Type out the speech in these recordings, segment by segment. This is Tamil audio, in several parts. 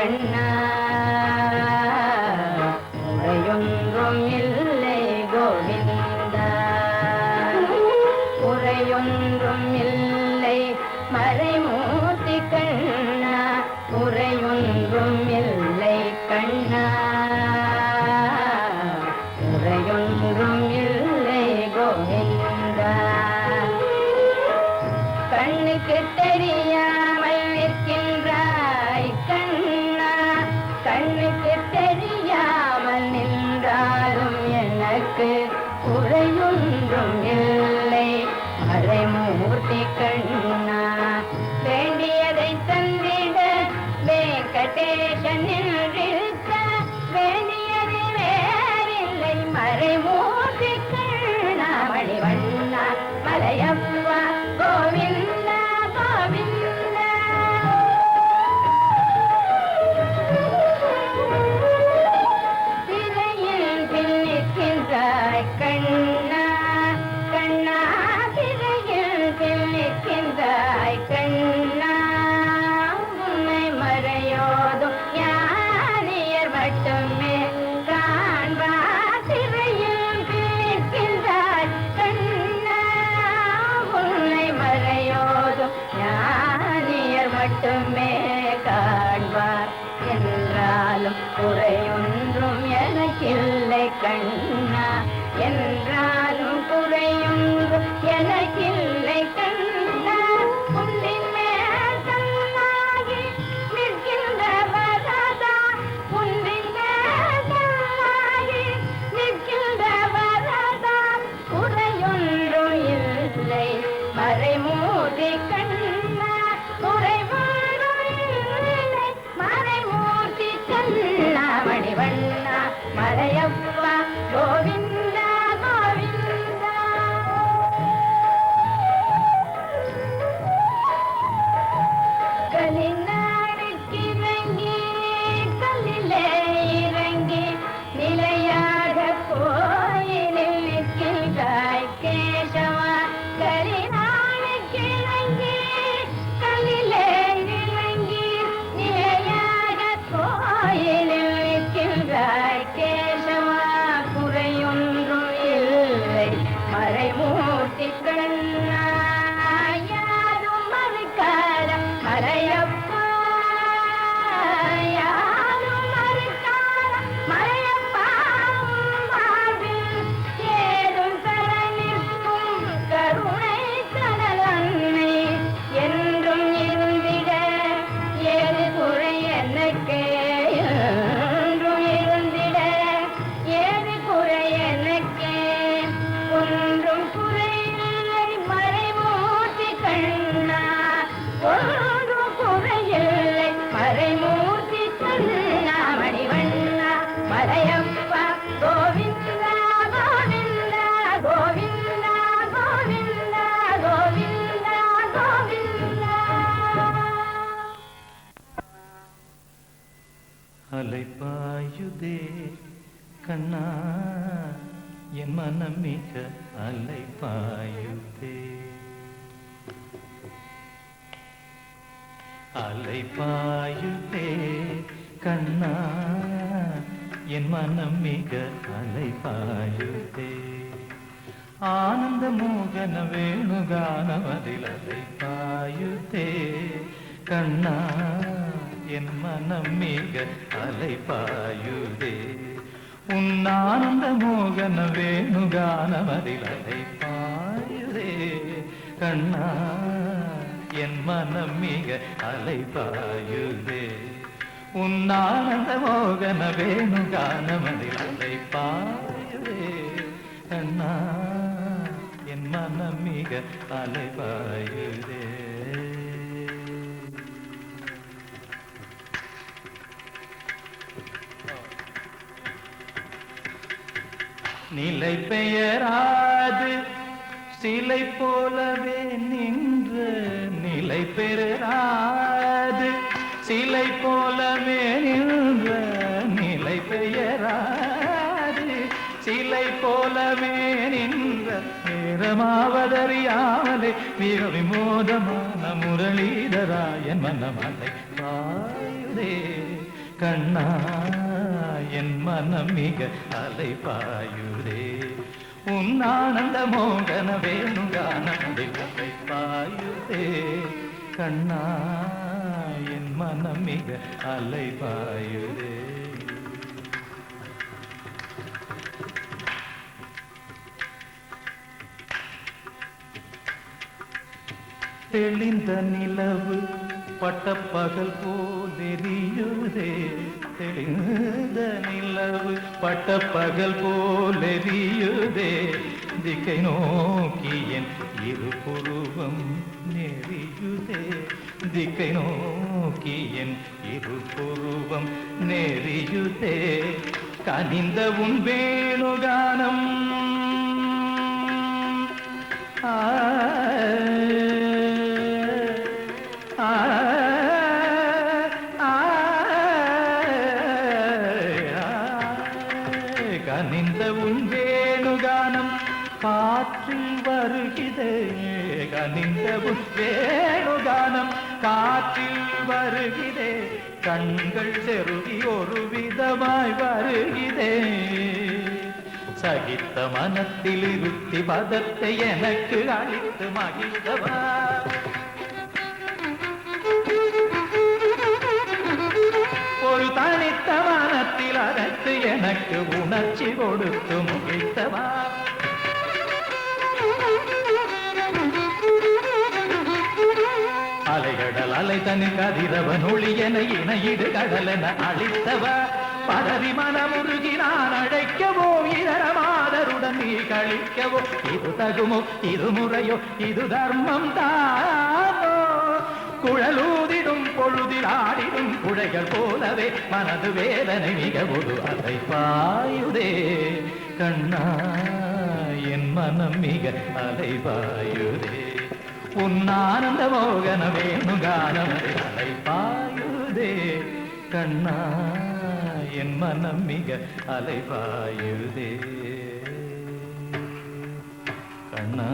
கண்ணா உரையொன்றும் இல்லை கோவிந்தா உரையொன்றும் இல்லை மறைமூர்த்தி கண்ணா உரையொன்றும் இல்லை கண்ணா உரையொன்றும் இல்லை கோவிந்தா கண்ணுக்கு தெரியாமல் நிற்கின்றாய் கண்ணா கண்ணுக்கு தெரியாமல் நின்றாலும் எனக்கு குறையொன்றும் இல்லை மறைமூர்த்தி கண்ணா வேண்டியதை தந்திட வெங்கடேசன் நின்றிருக்க வேண்டியது வேறில்லை மறைமூர்த்தி கண்ணா மணிவண்ணா மலையப்பா கோவிந்தா கோவிந்தா திரையில் பின்னிக்கின்றாய் கண்ணா கண்ணா திரையில் பின்னிக்கின்றாய் கண்ணா உன்னை மறையோதும் ஞானியர் மட்டுமே காண்பார் திரையில் பின்னிக்கின்றாய் கண்ணா உன்னை மறையோதும் ஞானியர் மட்டுமே காண்பார் என்றாலும் குறையொன்றும் எனக்கில்லை கண்ணா என்றாலும் குறையொன்றும் எனக்கில்லை கண்ணா உன்னின் மேல் கண்ணாகி நிற்கின்ற வரதா உன்னின் மேல் கண்ணாகி நிற்கின்ற வரதா குறையொன்றும் இல்லை மறைமூர்த்தி கண்ணா குறைவொன்றும் இல்லை மறைமூர்த்தி கண்ணா மணிவண்ணா மலையப்பா கோவிந்தா கோவிந்தா கலிநாடுக்கு இறங்கி கல்லிலே இறங்கி நிலையாக கோயிலில் நிற்கின்றாய் கேசவா கலிநாடுக்கு இறங்கி கல்லிலே இறங்கி நிலையாக கோயிலில் நிற்கின்றாய் கேசவா குறையொன்றும் இல்லை மறைமூர்த்தி கண்ணா யாரும் மறுக்காத மறையப்பா யாரும் மறுக்காத மறையப்பா வாழ்வில் ஏதும் தர நிற்கும் கருணை கடல் அன்னை என்றும் இருந்திட ஏது குறை எனக்கு என்றும் இருந்திட ஏது குறை எனக்கு ஒன்றும் குறையில்லை மறைமூர்த்தி கண்ணா ஒன்றும் குறையில்லை மறைமூர்த்தி கண்ணா மணிவண்ணா மலையப்பா கோவிந்தா கோவிந்தா கோவிந்தா கோவிந்தா கோவிந்தா கோவிந்தா அலைப்பாயுதே கண்ணா என் மனம் மிக அலைப்பாயுதே அலைப்பாயுதே கண்ணா என் மனம் மிக அலைப்பாயுதே ஆனந்த மோகன வேணுகானமதில் அலைப்பாயுதே கண்ணா என் மனம் மிக அலைப்பாயுதே உன் ஆனந்த மோகன வேணுகானமதில் அலைப்பாயுதே கண்ணா என் மனம் மிக அலைப்பாயுதே உன் ஆனந்த மோகன வேணுகானமதில் அலைப்பாயுதே கண்ணா என் மனம் மிக அலைப்பாயுதே நிலை பெயராது சிலை போலவே நின்ற நிலை பெயராது சிலை போலவே நின்ற நிலை பெயராது சிலை போலவே நின்ற நேரமாவதறியாமலே மிக விமோதமான முரளிதராயன் மனமலை பாயுதே கண்ணா என் மனம் மிக அலைபாயுதே உன் ஆனந்த மோகன வேணுகானதில் அலைபாயுதே கண்ணா என் மனம் மிக அலைபாயுதே தெளிந்த நிலவு பட்டப்பகல் போல் எரியுதே தெளிந்த நிலவு பட்டப்பகல் போல் எரியுதே திக்கை நோக்கி என் இரு புருவம் நெறியுதே திக்கை நோக்கி என் இரு புருவம் நெறியுதே கனிந்த உன் வேணுகானம் கனிந்த உன் வேணுகானம் காற்றில் வருகிறே கனிந்த உன் வேணுகானம் காற்றில் வருகிறே கண்கள் செருகி ஒரு விதமாய் வருகிறே சகித்த மனத்தில் இருத்தி பதத்தை எனக்கு அளித்து மகிழ்ந்தவா ஒரு தனித்த மனத்தில் அழைத்து எனக்கு உணர்ச்சி கொடுத்து முகிழ்த்தவா அலைகடல் அலை தனி கதிரவன் ஒளி என இணையிடு கடலென அழித்தவா பதறி மனமுருகி நான் அழைக்கவோ இதரமாதருடன் நீ கழிக்கவோ இது தகுமோ இது முறையோ இது தர்மம் தானோ குழலூதிடும் பொழுதில் ஆடிடும் குழைகள் போலவே மனது வேதனை மிக ஒரு அலை பாயுதே கண்ணா என் மனம் மிக அலை பாயுதே உன் ஆனந்த மோகன வேணுகானம் அலை பாயுதே கண்ணா என் மனம் மிக அலைபாயுதே கண்ணா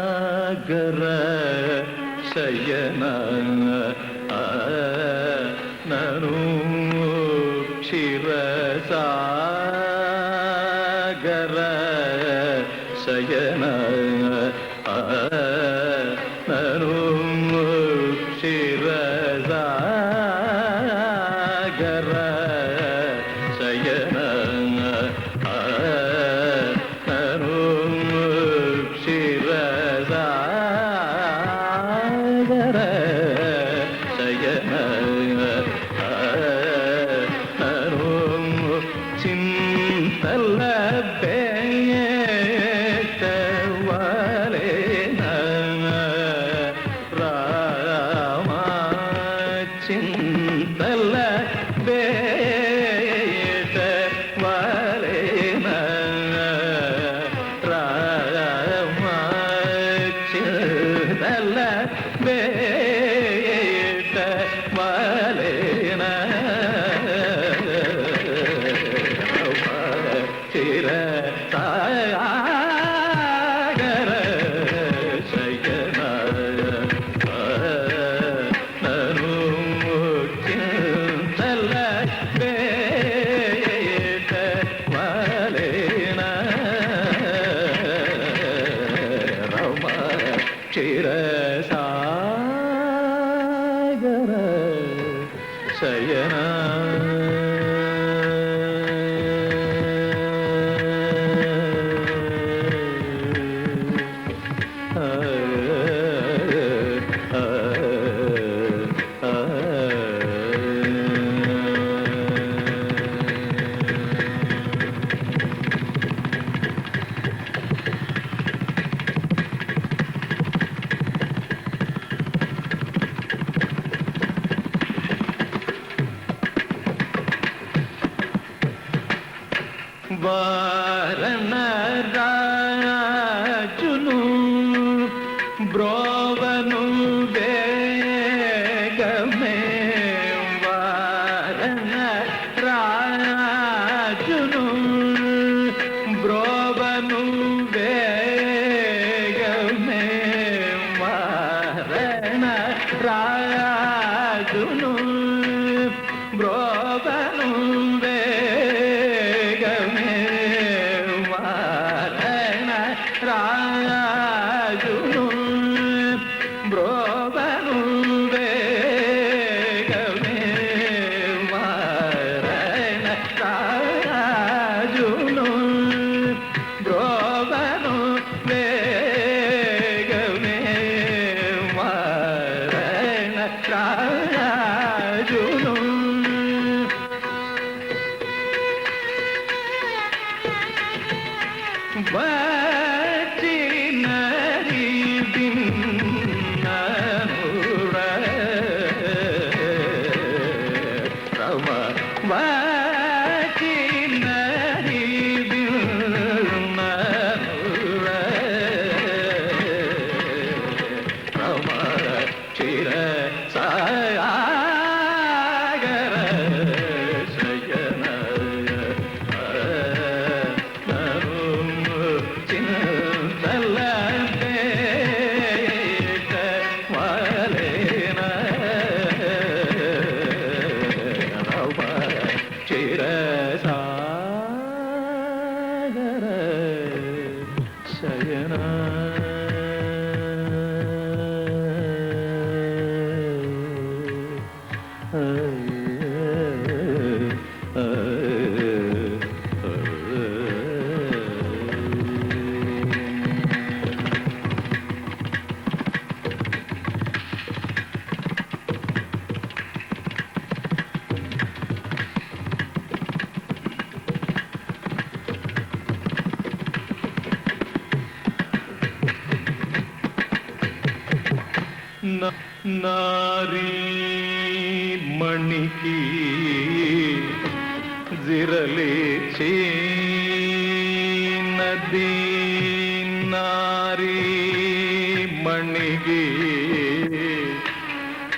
ಕ್ಷೀರಸಾಗರ ಶಯನ ನನು ಕ್ಷೀರಸಾಗರ ಶಯನ ನನು ಕ್ಷೀರಸಾಗರ ಶಯನ చింతల బేట వలెన రామ చింతల బేట వలెన చిర సాగర శయన క్షీరసాగర శయన వారణ రాజును బ్రోవను వేగమే వారణ రాజును బ్రోవను వేగమే వారణ రాజును బ్రోవను రాజును బ్రోవను వేగమే వారణ రాజును బ్రోవను వేగమే వారణ రాజును వచినరి బిన్ననుర రమ వచినరి బిన్ననుర రమ చిర సాగర శయన క్షీరసాగర శయన నారీ మణికి జిరలేచి నది నారీ మణికి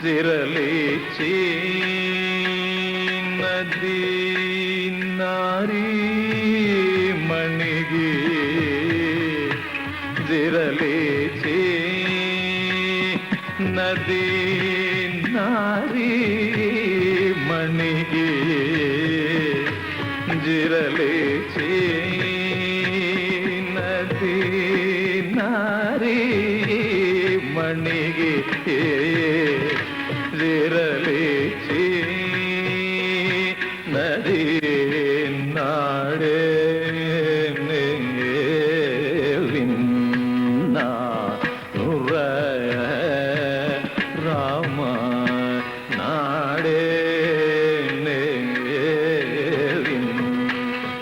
జిరలేచి నది నారీ మణికి ನಾರಿ ಮಣಿಗೆ ಜಿರಲೇಚಿ ನದಿ ನಾರಿ ಮಣಿಗೆ ಜಿರಲೇಚಿ ನದಿ ನಾಡೆ రామ నాడే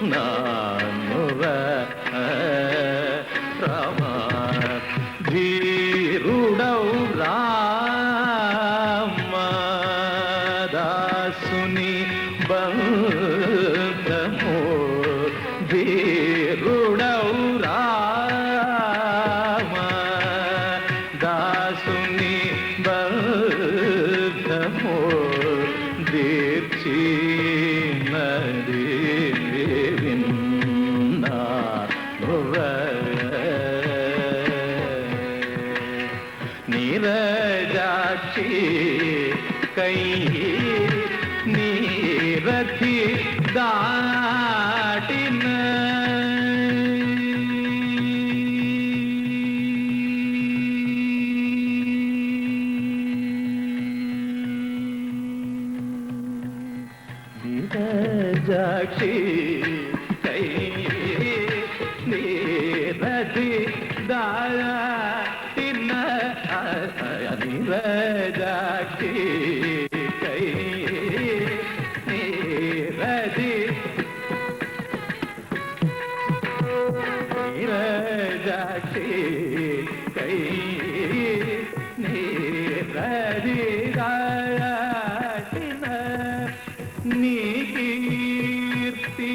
నానుర రామ ధీరుడౌ రామదాసుని బంధము ధీరుడౌ రామదాసుని బంధము దీర్చి నది నీరజాక్షి కై నీరథి దాటిన నీరజాక్షి కై నీరథి దాటిన నీరజాక్షి కై నీరథి నీరజాక్షి కై నీరథి దాటిన నీ కీర్తి